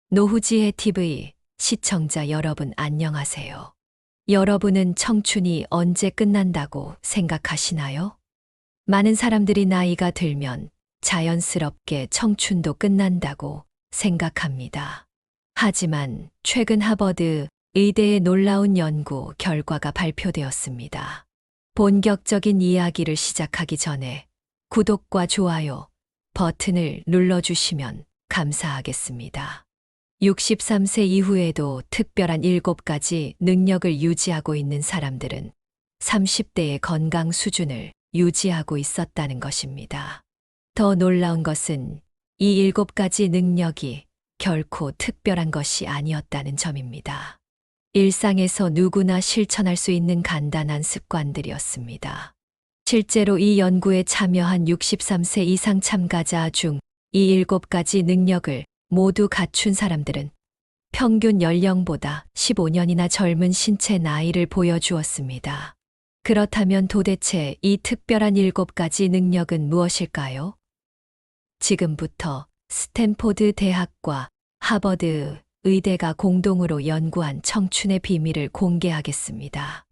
노후지혜 TV 시청자 여러분 안녕하세요. 여러분은 청춘이 언제 끝난다고 생각하시나요? 많은 사람들이 나이가 들면 자연스럽게 청춘도 끝난다고 생각합니다. 하지만 최근 하버드 의대의 놀라운 연구 결과가 발표되었습니다. 본격적인 이야기를 시작하기 전에 구독과 좋아요 버튼을 눌러주시면 감사하겠습니다. 63세 이후에도 특별한 7가지 능력을 유지하고 있는 사람들은 30대의 건강 수준을 유지하고 있었다는 것입니다. 더 놀라운 것은 이 7가지 능력이 결코 특별한 것이 아니었다는 점입니다. 일상에서 누구나 실천할 수 있는 간단한 습관들이었습니다. 실제로 이 연구에 참여한 63세 이상 참가자 중 이 7가지 능력을 모두 갖춘 사람들은 평균 연령보다 15년이나 젊은 신체 나이를 보여주었습니다. 그렇다면 도대체 이 특별한 7가지 능력은 무엇일까요? 지금부터 스탠포드 대학과 하버드 의대가 공동으로 연구한 청춘의 비밀을 공개하겠습니다.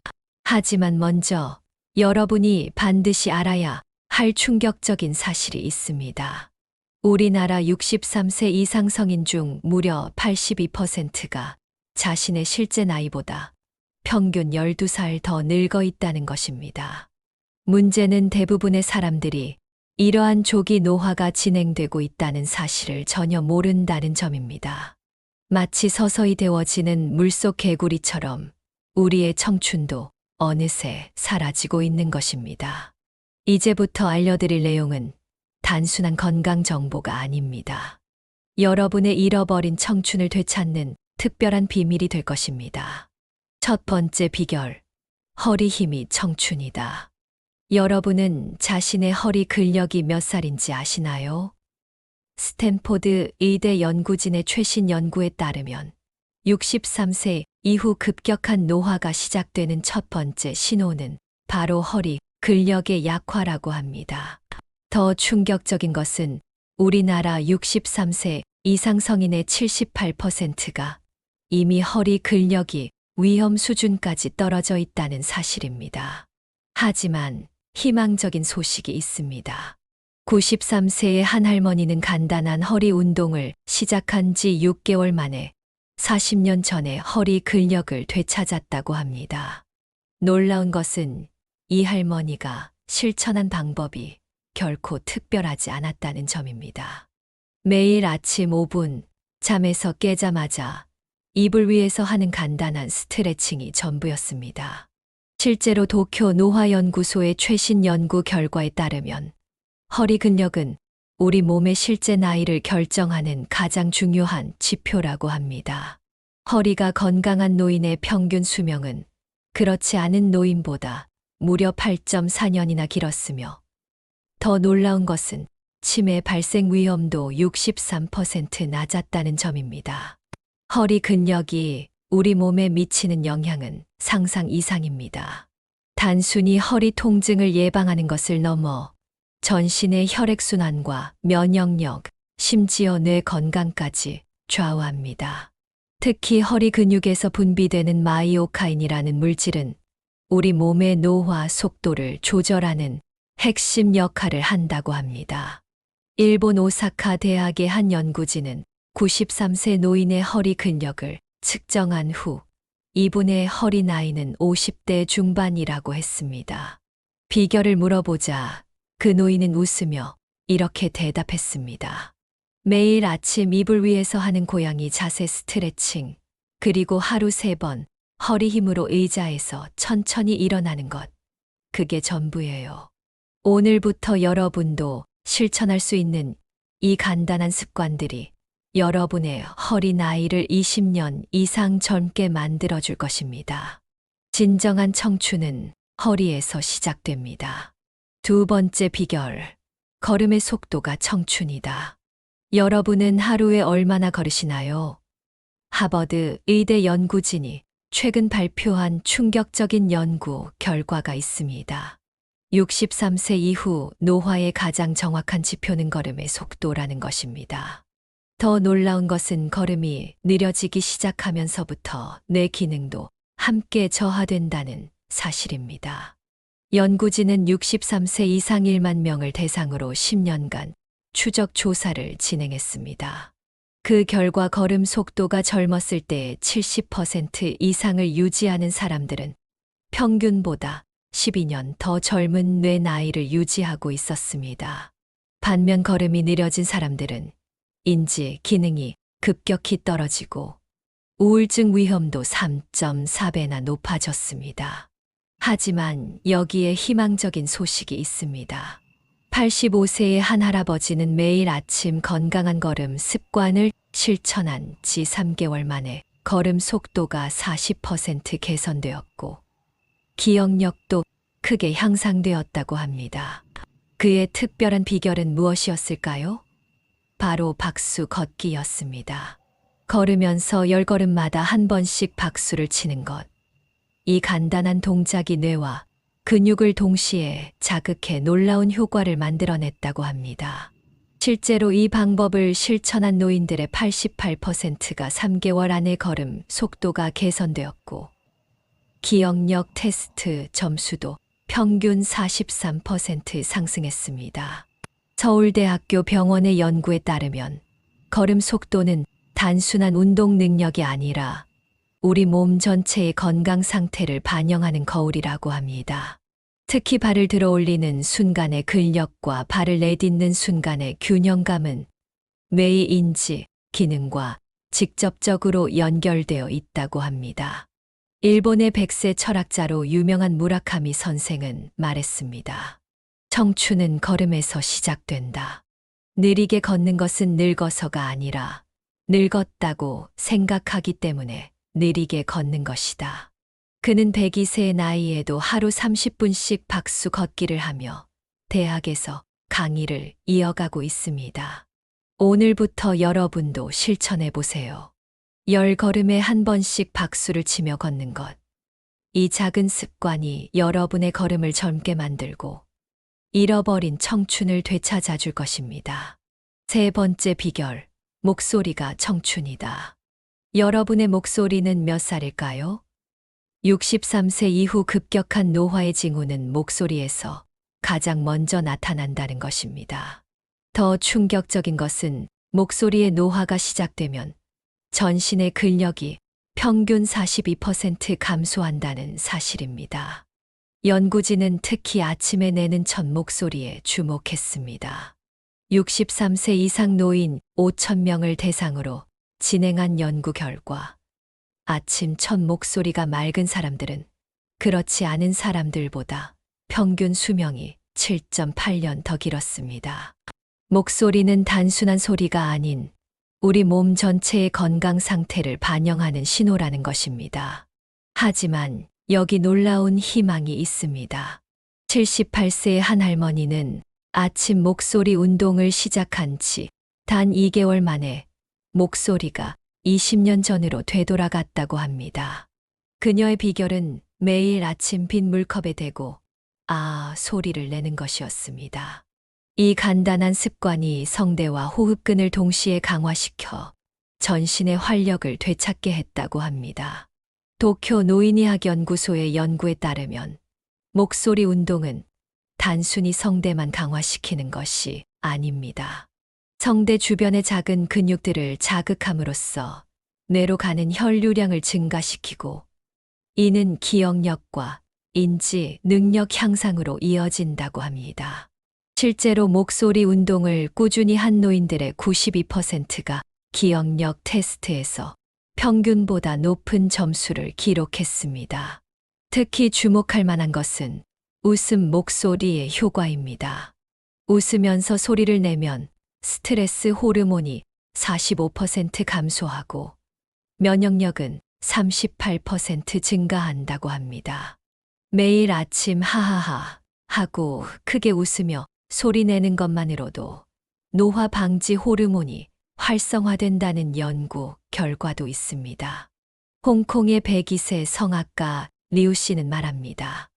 하지만 먼저 여러분이 반드시 알아야 할 충격적인 사실이 있습니다. 우리나라 63세 이상 성인 중 무려 82%가 자신의 실제 나이보다 평균 12살 더 늙어 있다는 것입니다. 문제는 대부분의 사람들이 이러한 조기 노화가 진행되고 있다는 사실을 전혀 모른다는 점입니다. 마치 서서히 데워지는 물속 개구리처럼 우리의 청춘도 어느새 사라지고 있는 것입니다. 이제부터 알려드릴 내용은 단순한 건강 정보가 아닙니다. 여러분의 잃어버린 청춘을 되찾는 특별한 비밀이 될 것입니다. 첫 번째 비결, 허리 힘이 청춘이다. 여러분은 자신의 허리 근력이 몇 살인지 아시나요? 스탠포드 의대 연구진의 최신 연구에 따르면 63세 이후 급격한 노화가 시작되는 첫 번째 신호는 바로 허리 근력의 약화라고 합니다. 더 충격적인 것은 우리나라 63세 이상 성인의 78%가 이미 허리 근력이 위험 수준까지 떨어져 있다는 사실입니다. 하지만 희망적인 소식이 있습니다. 93세의 한 할머니는 간단한 허리 운동을 시작한 지 6개월 만에 40년 전에 허리 근력을 되찾았다고 합니다. 놀라운 것은 이 할머니가 실천한 방법이 결코 특별하지 않았다는 점입니다. 매일 아침 5분 잠에서 깨자마자 이불 위에서 하는 간단한 스트레칭이 전부였습니다. 실제로 도쿄 노화연구소의 최신 연구 결과에 따르면 허리 근력은 우리 몸의 실제 나이를 결정하는 가장 중요한 지표라고 합니다. 허리가 건강한 노인의 평균 수명은 그렇지 않은 노인보다 무려 8.4년이나 길었으며 더 놀라운 것은 치매 발생 위험도 63% 낮았다는 점입니다. 허리 근력이 우리 몸에 미치는 영향은 상상 이상입니다. 단순히 허리 통증을 예방하는 것을 넘어 전신의 혈액순환과 면역력, 심지어 뇌 건강까지 좌우합니다. 특히 허리 근육에서 분비되는 마이오카인이라는 물질은 우리 몸의 노화 속도를 조절하는 핵심 역할을 한다고 합니다. 일본 오사카 대학의 한 연구진은 93세 노인의 허리 근력을 측정한 후 이분의 허리 나이는 50대 중반이라고 했습니다. 비결을 물어보자 그 노인은 웃으며 이렇게 대답했습니다. 매일 아침 이불 위에서 하는 고양이 자세 스트레칭, 그리고 하루 3번 허리 힘으로 의자에서 천천히 일어나는 것, 그게 전부예요. 오늘부터 여러분도 실천할 수 있는 이 간단한 습관들이 여러분의 허리 나이를 20년 이상 젊게 만들어줄 것입니다. 진정한 청춘은 허리에서 시작됩니다. 두 번째 비결, 걸음의 속도가 청춘이다. 여러분은 하루에 얼마나 걸으시나요? 하버드 의대 연구진이 최근 발표한 충격적인 연구 결과가 있습니다. 63세 이후 노화의 가장 정확한 지표는 걸음의 속도라는 것입니다. 더 놀라운 것은 걸음이 느려지기 시작하면서부터 뇌 기능도 함께 저하된다는 사실입니다. 연구진은 63세 이상 1만 명을 대상으로 10년간 추적 조사를 진행했습니다. 그 결과 걸음 속도가 젊었을 때의 70% 이상을 유지하는 사람들은 평균보다 12년 더 젊은 뇌 나이를 유지하고 있었습니다. 반면 걸음이 느려진 사람들은 인지 기능이 급격히 떨어지고 우울증 위험도 3.4배나 높아졌습니다. 하지만 여기에 희망적인 소식이 있습니다. 85세의 한 할아버지는 매일 아침 건강한 걸음 습관을 실천한 지 3개월 만에 걸음 속도가 40% 개선되었고 기억력도 크게 향상되었다고 합니다. 그의 특별한 비결은 무엇이었을까요? 바로 박수 걷기였습니다. 걸으면서 10걸음마다 한 번씩 박수를 치는 것. 이 간단한 동작이 뇌와 근육을 동시에 자극해 놀라운 효과를 만들어냈다고 합니다. 실제로 이 방법을 실천한 노인들의 88%가 3개월 안에 걸음 속도가 개선되었고, 기억력 테스트 점수도 평균 43% 상승했습니다. 서울대학교 병원의 연구에 따르면 걸음 속도는 단순한 운동 능력이 아니라 우리 몸 전체의 건강 상태를 반영하는 거울이라고 합니다. 특히 발을 들어 올리는 순간의 근력과 발을 내딛는 순간의 균형감은 뇌의 인지, 기능과 직접적으로 연결되어 있다고 합니다. 일본의 100세 철학자로 유명한 무라카미 선생은 말했습니다. 청춘은 걸음에서 시작된다. 느리게 걷는 것은 늙어서가 아니라 늙었다고 생각하기 때문에 느리게 걷는 것이다. 그는 102세의 나이에도 하루 30분씩 박수 걷기를 하며 대학에서 강의를 이어가고 있습니다. 오늘부터 여러분도 실천해 보세요. 10걸음에 한 번씩 박수를 치며 걷는 것. 이 작은 습관이 여러분의 걸음을 젊게 만들고 잃어버린 청춘을 되찾아 줄 것입니다. 세 번째 비결, 목소리가 청춘이다. 여러분의 목소리는 몇 살일까요? 63세 이후 급격한 노화의 징후는 목소리에서 가장 먼저 나타난다는 것입니다. 더 충격적인 것은 목소리의 노화가 시작되면 전신의 근력이 평균 42% 감소한다는 사실입니다. 연구진은 특히 아침에 내는 첫 목소리에 주목했습니다. 63세 이상 노인 5,000명을 대상으로 진행한 연구 결과 아침 첫 목소리가 맑은 사람들은 그렇지 않은 사람들보다 평균 수명이 7.8년 더 길었습니다. 목소리는 단순한 소리가 아닌 우리 몸 전체의 건강 상태를 반영하는 신호라는 것입니다. 하지만 여기 놀라운 희망이 있습니다. 78세의 한 할머니는 아침 목소리 운동을 시작한 지 단 2개월 만에 목소리가 20년 전으로 되돌아갔다고 합니다. 그녀의 비결은 매일 아침 빈 물컵에 대고 소리를 내는 것이었습니다. 이 간단한 습관이 성대와 호흡근을 동시에 강화시켜 전신의 활력을 되찾게 했다고 합니다. 도쿄 노인의학 연구소의 연구에 따르면 목소리 운동은 단순히 성대만 강화시키는 것이 아닙니다. 성대 주변의 작은 근육들을 자극함으로써 뇌로 가는 혈류량을 증가시키고 이는 기억력과 인지 능력 향상으로 이어진다고 합니다. 실제로 목소리 운동을 꾸준히 한 노인들의 92%가 기억력 테스트에서 평균보다 높은 점수를 기록했습니다. 특히 주목할 만한 것은 웃음 목소리의 효과입니다. 웃으면서 소리를 내면 스트레스 호르몬이 45% 감소하고 면역력은 38% 증가한다고 합니다. 매일 아침 하하하 하고 크게 웃으며 소리 내는 것만으로도 노화 방지 호르몬이 활성화된다는 연구 결과도 있습니다. 홍콩의 102세 성악가 리우 씨는 말합니다.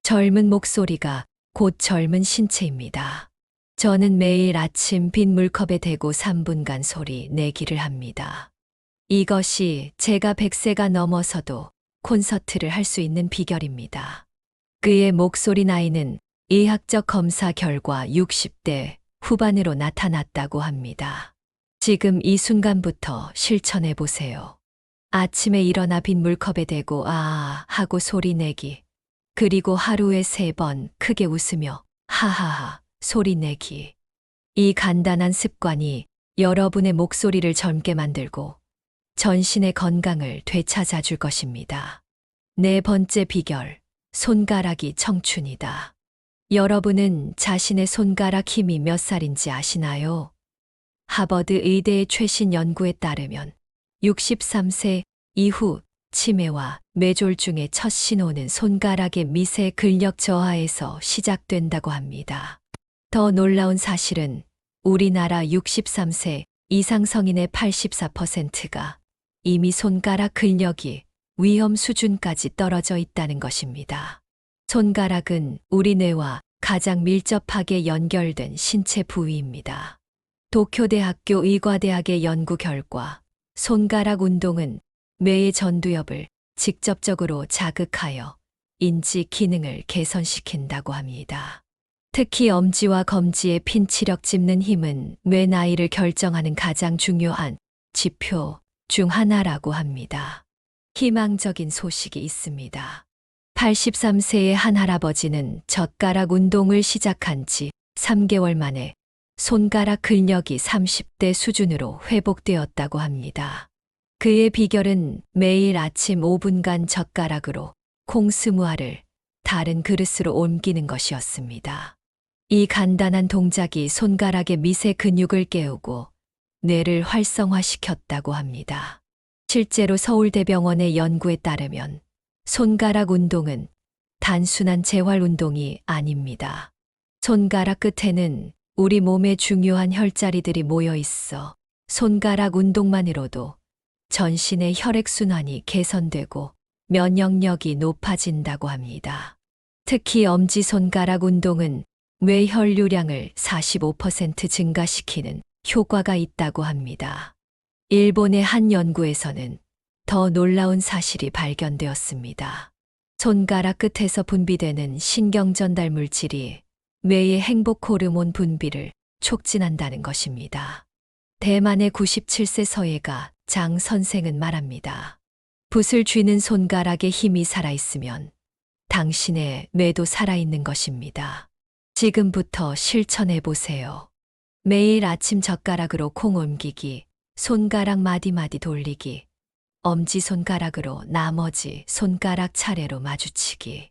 젊은 목소리가 곧 젊은 신체입니다. 저는 매일 아침 빈 물컵에 대고 3분간 소리 내기를 합니다. 이것이 제가 100세가 넘어서도 콘서트를 할 수 있는 비결입니다. 그의 목소리 나이는 의학적 검사 결과 60대 후반으로 나타났다고 합니다. 지금 이 순간부터 실천해 보세요. 아침에 일어나 빈 물컵에 대고 아 하고 소리 내기. 그리고 하루에 3번 크게 웃으며 하하하 소리 내기. 이 간단한 습관이 여러분의 목소리를 젊게 만들고 전신의 건강을 되찾아 줄 것입니다. 네 번째 비결, 손가락이 청춘이다. 여러분은 자신의 손가락 힘이 몇 살인지 아시나요? 하버드 의대의 최신 연구에 따르면 63세 이후 치매와 뇌졸중의 첫 신호는 손가락의 미세 근력 저하에서 시작된다고 합니다. 더 놀라운 사실은 우리나라 63세 이상 성인의 84%가 이미 손가락 근력이 위험 수준까지 떨어져 있다는 것입니다. 손가락은 우리 뇌와 가장 밀접하게 연결된 신체 부위입니다. 도쿄대학교 의과대학의 연구 결과 손가락 운동은 뇌의 전두엽을 직접적으로 자극하여 인지 기능을 개선시킨다고 합니다. 특히 엄지와 검지의 핀치력 짚는 힘은 뇌 나이를 결정하는 가장 중요한 지표 중 하나라고 합니다. 희망적인 소식이 있습니다. 83세의 한 할아버지는 젓가락 운동을 시작한 지 3개월 만에 손가락 근력이 30대 수준으로 회복되었다고 합니다. 그의 비결은 매일 아침 5분간 젓가락으로 콩 20알을 다른 그릇으로 옮기는 것이었습니다. 이 간단한 동작이 손가락의 미세 근육을 깨우고 뇌를 활성화시켰다고 합니다. 실제로 서울대병원의 연구에 따르면 손가락 운동은 단순한 재활 운동이 아닙니다. 손가락 끝에는 우리 몸의 중요한 혈자리들이 모여 있어 손가락 운동만으로도 전신의 혈액순환이 개선되고 면역력이 높아진다고 합니다. 특히 엄지손가락 운동은 뇌 혈류량을 45% 증가시키는 효과가 있다고 합니다. 일본의 한 연구에서는 더 놀라운 사실이 발견되었습니다. 손가락 끝에서 분비되는 신경전달 물질이 뇌의 행복 호르몬 분비를 촉진한다는 것입니다. 대만의 97세 서예가 장 선생은 말합니다. 붓을 쥐는 손가락에 힘이 살아있으면 당신의 뇌도 살아있는 것입니다. 지금부터 실천해 보세요. 매일 아침 젓가락으로 콩 옮기기, 손가락 마디마디 돌리기, 엄지손가락으로 나머지 손가락 차례로 마주치기.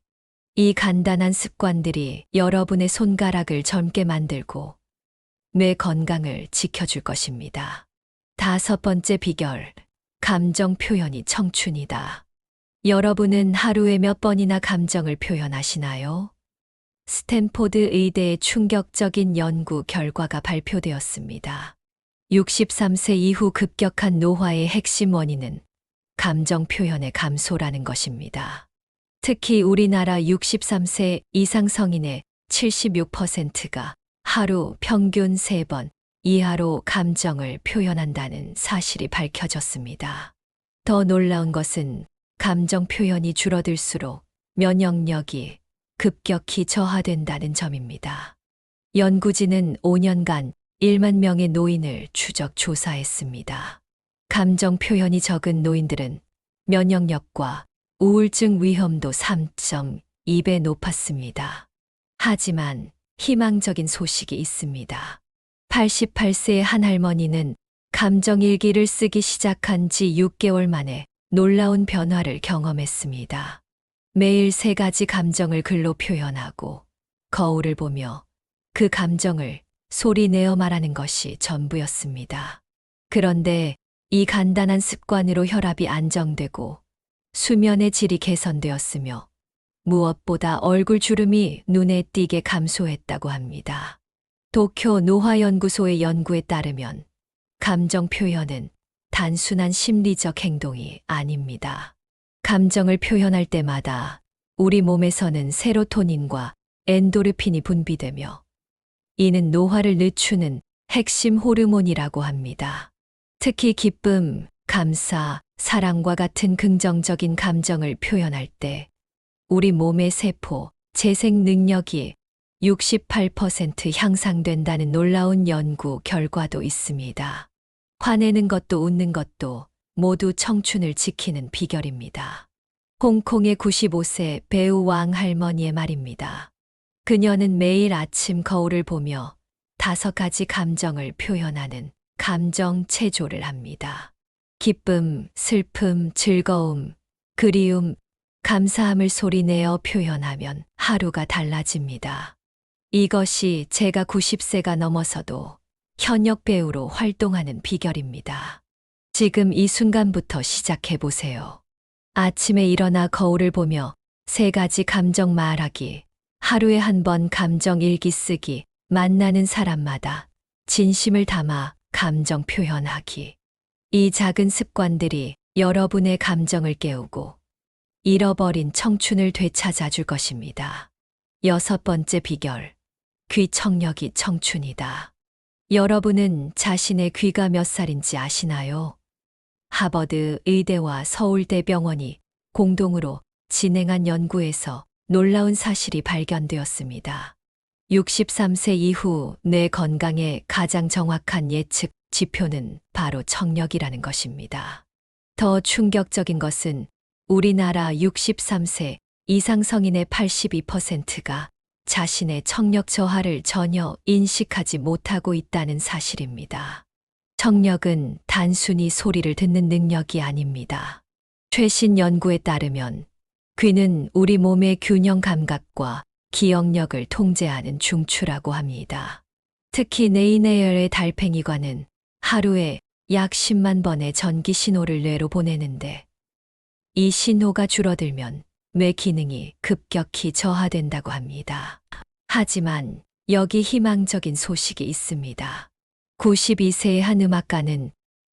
이 간단한 습관들이 여러분의 손가락을 젊게 만들고 뇌 건강을 지켜줄 것입니다. 5번째 비결, 감정 표현이 청춘이다. 여러분은 하루에 몇 번이나 감정을 표현하시나요? 스탠포드 의대의 충격적인 연구 결과가 발표되었습니다. 63세 이후 급격한 노화의 핵심 원인은 감정 표현의 감소라는 것입니다. 특히 우리나라 63세 이상 성인의 76%가 하루 평균 3번 이하로 감정을 표현한다는 사실이 밝혀졌습니다. 더 놀라운 것은 감정 표현이 줄어들수록 면역력이 급격히 저하된다는 점입니다. 연구진은 5년간 1만 명의 노인을 추적 조사했습니다. 감정 표현이 적은 노인들은 면역력과 우울증 위험도 3.2배 높았습니다. 하지만 희망적인 소식이 있습니다. 88세의 한 할머니는 감정일기를 쓰기 시작한 지 6개월 만에 놀라운 변화를 경험했습니다. 매일 3가지 감정을 글로 표현하고 거울을 보며 그 감정을 소리 내어 말하는 것이 전부였습니다. 그런데 이 간단한 습관으로 혈압이 안정되고 수면의 질이 개선되었으며 무엇보다 얼굴 주름이 눈에 띄게 감소했다고 합니다. 도쿄 노화연구소의 연구에 따르면 감정 표현은 단순한 심리적 행동이 아닙니다. 감정을 표현할 때마다 우리 몸에서는 세로토닌과 엔도르핀이 분비되며 이는 노화를 늦추는 핵심 호르몬이라고 합니다. 특히 기쁨, 감사, 사랑과 같은 긍정적인 감정을 표현할 때 우리 몸의 세포, 재생 능력이 68% 향상된다는 놀라운 연구 결과도 있습니다. 화내는 것도 웃는 것도 모두 청춘을 지키는 비결입니다. 홍콩의 95세 배우 왕 할머니의 말입니다. 그녀는 매일 아침 거울을 보며 5가지 감정을 표현하는 감정 체조를 합니다. 기쁨, 슬픔, 즐거움, 그리움, 감사함을 소리내어 표현하면 하루가 달라집니다. 이것이 제가 90세가 넘어서도 현역 배우로 활동하는 비결입니다. 지금 이 순간부터 시작해 보세요. 아침에 일어나 거울을 보며 3가지 감정 말하기, 하루에 한 번 감정 일기 쓰기, 만나는 사람마다 진심을 담아 감정 표현하기. 이 작은 습관들이 여러분의 감정을 깨우고 잃어버린 청춘을 되찾아 줄 것입니다. 6번째 비결. 귀 청력이 청춘이다. 여러분은 자신의 귀가 몇 살인지 아시나요? 하버드 의대와 서울대 병원이 공동으로 진행한 연구에서 놀라운 사실이 발견되었습니다. 63세 이후 뇌 건강의 가장 정확한 예측 지표는 바로 청력이라는 것입니다. 더 충격적인 것은 우리나라 63세 이상 성인의 82%가 자신의 청력 저하를 전혀 인식하지 못하고 있다는 사실입니다. 청력은 단순히 소리를 듣는 능력이 아닙니다. 최신 연구에 따르면 귀는 우리 몸의 균형 감각과 기억력을 통제하는 중추라고 합니다. 특히 네이네열의 달팽이관은 하루에 약 10만 번의 전기 신호를 뇌로 보내는데 이 신호가 줄어들면 뇌 기능이 급격히 저하된다고 합니다. 하지만 여기 희망적인 소식이 있습니다. 92세의 한 음악가는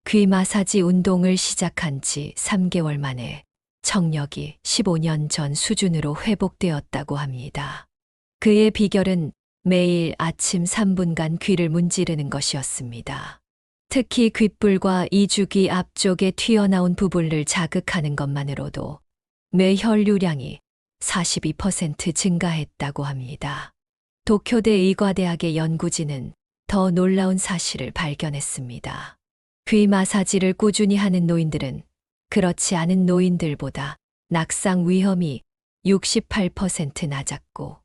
귀 마사지 운동을 시작한 지 3개월 만에 청력이 15년 전 수준으로 회복되었다고 합니다. 그의 비결은 매일 아침 3분간 귀를 문지르는 것이었습니다. 특히 귓불과 이주귀 앞쪽에 튀어나온 부분을 자극하는 것만으로도 뇌 혈류량이 42% 증가했다고 합니다. 도쿄대 의과대학의 연구진은 더 놀라운 사실을 발견했습니다. 귀 마사지를 꾸준히 하는 노인들은 그렇지 않은 노인들보다 낙상 위험이 68% 낮았고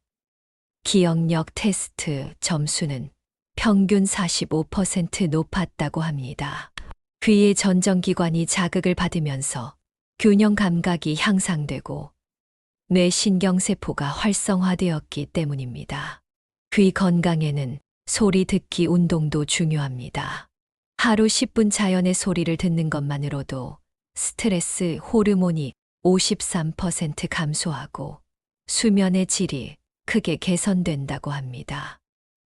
기억력 테스트 점수는 평균 45% 높았다고 합니다. 귀의 전정기관이 자극을 받으면서 균형 감각이 향상되고 뇌 신경세포가 활성화되었기 때문입니다. 귀 건강에는 소리 듣기 운동도 중요합니다. 하루 10분 자연의 소리를 듣는 것만으로도 스트레스 호르몬이 53% 감소하고 수면의 질이 크게 개선된다고 합니다.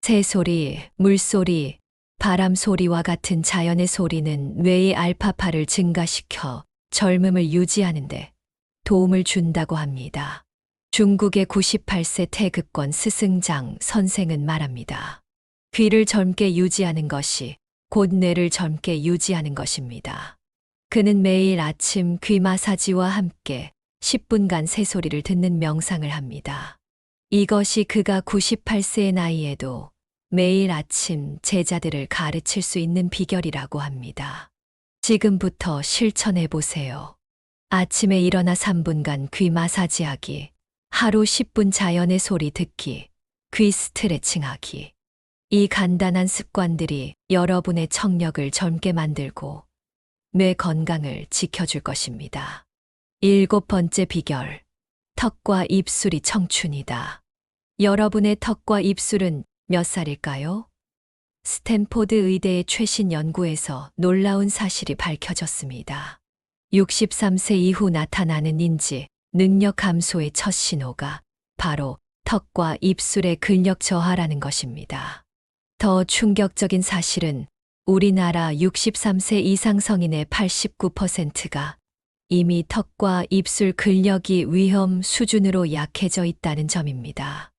새소리, 물소리, 바람소리와 같은 자연의 소리는 뇌의 알파파를 증가시켜 젊음을 유지하는데 도움을 준다고 합니다. 중국의 98세 태극권 스승장 선생은 말합니다. 귀를 젊게 유지하는 것이 곧 뇌를 젊게 유지하는 것입니다. 그는 매일 아침 귀 마사지와 함께 10분간 새소리를 듣는 명상을 합니다. 이것이 그가 98세의 나이에도 매일 아침 제자들을 가르칠 수 있는 비결이라고 합니다. 지금부터 실천해 보세요. 아침에 일어나 3분간 귀 마사지하기, 하루 10분 자연의 소리 듣기, 귀 스트레칭하기. 이 간단한 습관들이 여러분의 청력을 젊게 만들고 뇌 건강을 지켜줄 것입니다. 7번째 비결. 턱과 입술이 청춘이다. 여러분의 턱과 입술은 몇 살일까요? 스탠포드 의대의 최신 연구에서 놀라운 사실이 밝혀졌습니다. 63세 이후 나타나는 인지, 능력 감소의 첫 신호가 바로 턱과 입술의 근력 저하라는 것입니다. 더 충격적인 사실은 우리나라 63세 이상 성인의 89%가 이미 턱과 입술 근력이 위험 수준으로 약해져 있다는 점입니다.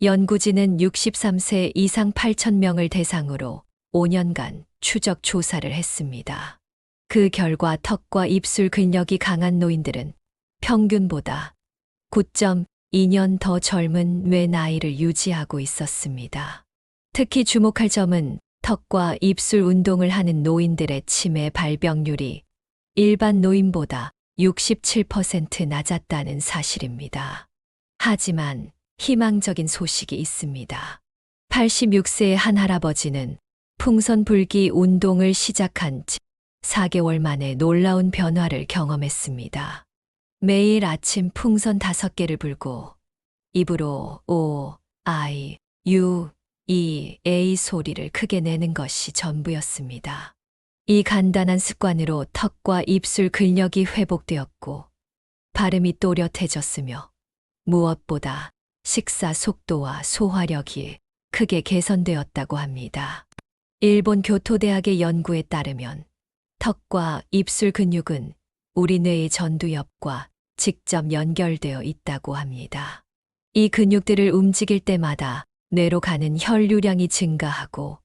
연구진은 63세 이상 8,000명을 대상으로 5년간 추적 조사를 했습니다. 그 결과 턱과 입술 근력이 강한 노인들은 평균보다 9.2년 더 젊은 뇌 나이를 유지하고 있었습니다. 특히 주목할 점은 턱과 입술 운동을 하는 노인들의 치매 발병률이 일반 노인보다 67% 낮았다는 사실입니다. 하지만 희망적인 소식이 있습니다. 86세의 한 할아버지는 풍선 불기 운동을 시작한 지 4개월 만에 놀라운 변화를 경험했습니다. 매일 아침 풍선 5개를 불고 입으로 O, I, U, E, A 소리를 크게 내는 것이 전부였습니다. 이 간단한 습관으로 턱과 입술 근력이 회복되었고 발음이 또렷해졌으며 무엇보다 식사 속도와 소화력이 크게 개선되었다고 합니다. 일본 교토대학의 연구에 따르면 턱과 입술 근육은 우리 뇌의 전두엽과 직접 연결되어 있다고 합니다. 이 근육들을 움직일 때마다 뇌로 가는 혈류량이 증가하고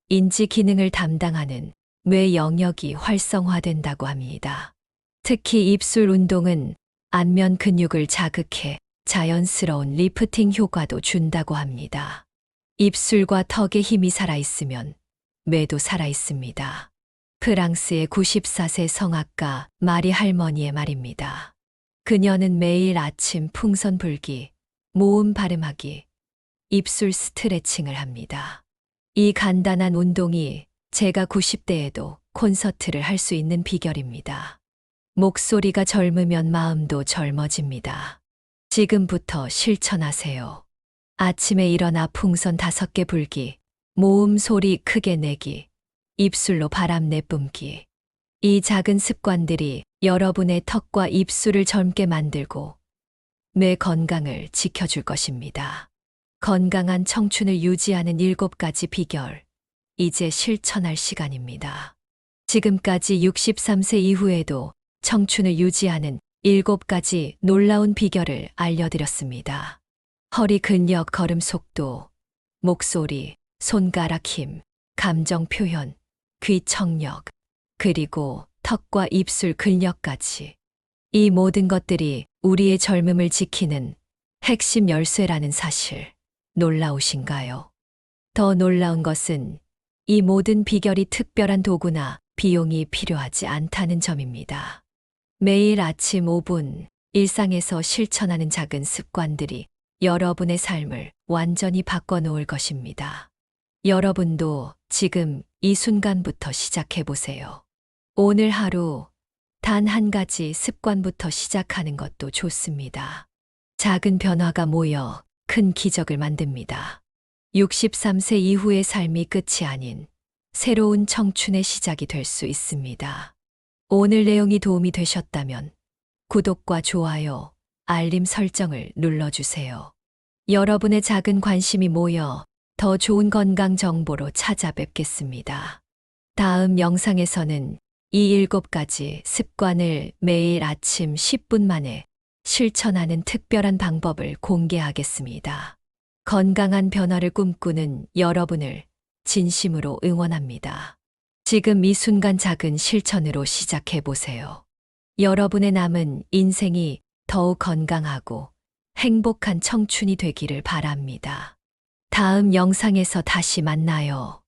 인지 기능을 담당하는 뇌 영역이 활성화된다고 합니다. 특히 입술 운동은 안면 근육을 자극해 자연스러운 리프팅 효과도 준다고 합니다. 입술과 턱에 힘이 살아있으면 뇌도 살아있습니다. 프랑스의 94세 성악가 마리 할머니의 말입니다. 그녀는 매일 아침 풍선 불기, 모음 발음하기, 입술 스트레칭을 합니다. 이 간단한 운동이 제가 90대에도 콘서트를 할 수 있는 비결입니다. 목소리가 젊으면 마음도 젊어집니다. 지금부터 실천하세요. 아침에 일어나 풍선 5개 불기, 모음 소리 크게 내기, 입술로 바람 내뿜기. 이 작은 습관들이 여러분의 턱과 입술을 젊게 만들고 뇌 건강을 지켜줄 것입니다. 건강한 청춘을 유지하는 7가지 비결. 이제 실천할 시간입니다. 지금까지 63세 이후에도 청춘을 유지하는 7가지 놀라운 비결을 알려드렸습니다. 허리 근력, 걸음 속도, 목소리, 손가락 힘, 감정 표현, 귀 청력, 그리고 턱과 입술 근력까지. 이 모든 것들이 우리의 젊음을 지키는 핵심 열쇠라는 사실, 놀라우신가요? 더 놀라운 것은 이 모든 비결이 특별한 도구나 비용이 필요하지 않다는 점입니다. 매일 아침 5분, 일상에서 실천하는 작은 습관들이 여러분의 삶을 완전히 바꿔놓을 것입니다. 여러분도 지금 이 순간부터 시작해보세요. 오늘 하루 단 한 가지 습관부터 시작하는 것도 좋습니다. 작은 변화가 모여 큰 기적을 만듭니다. 63세 이후의 삶이 끝이 아닌 새로운 청춘의 시작이 될 수 있습니다. 오늘 내용이 도움이 되셨다면 구독과 좋아요, 알림 설정을 눌러주세요. 여러분의 작은 관심이 모여 더 좋은 건강 정보로 찾아뵙겠습니다. 다음 영상에서는 이 7가지 습관을 매일 아침 10분 만에 실천하는 특별한 방법을 공개하겠습니다. 건강한 변화를 꿈꾸는 여러분을 진심으로 응원합니다. 지금 이 순간 작은 실천으로 시작해보세요. 여러분의 남은 인생이 더욱 건강하고 행복한 청춘이 되기를 바랍니다. 다음 영상에서 다시 만나요.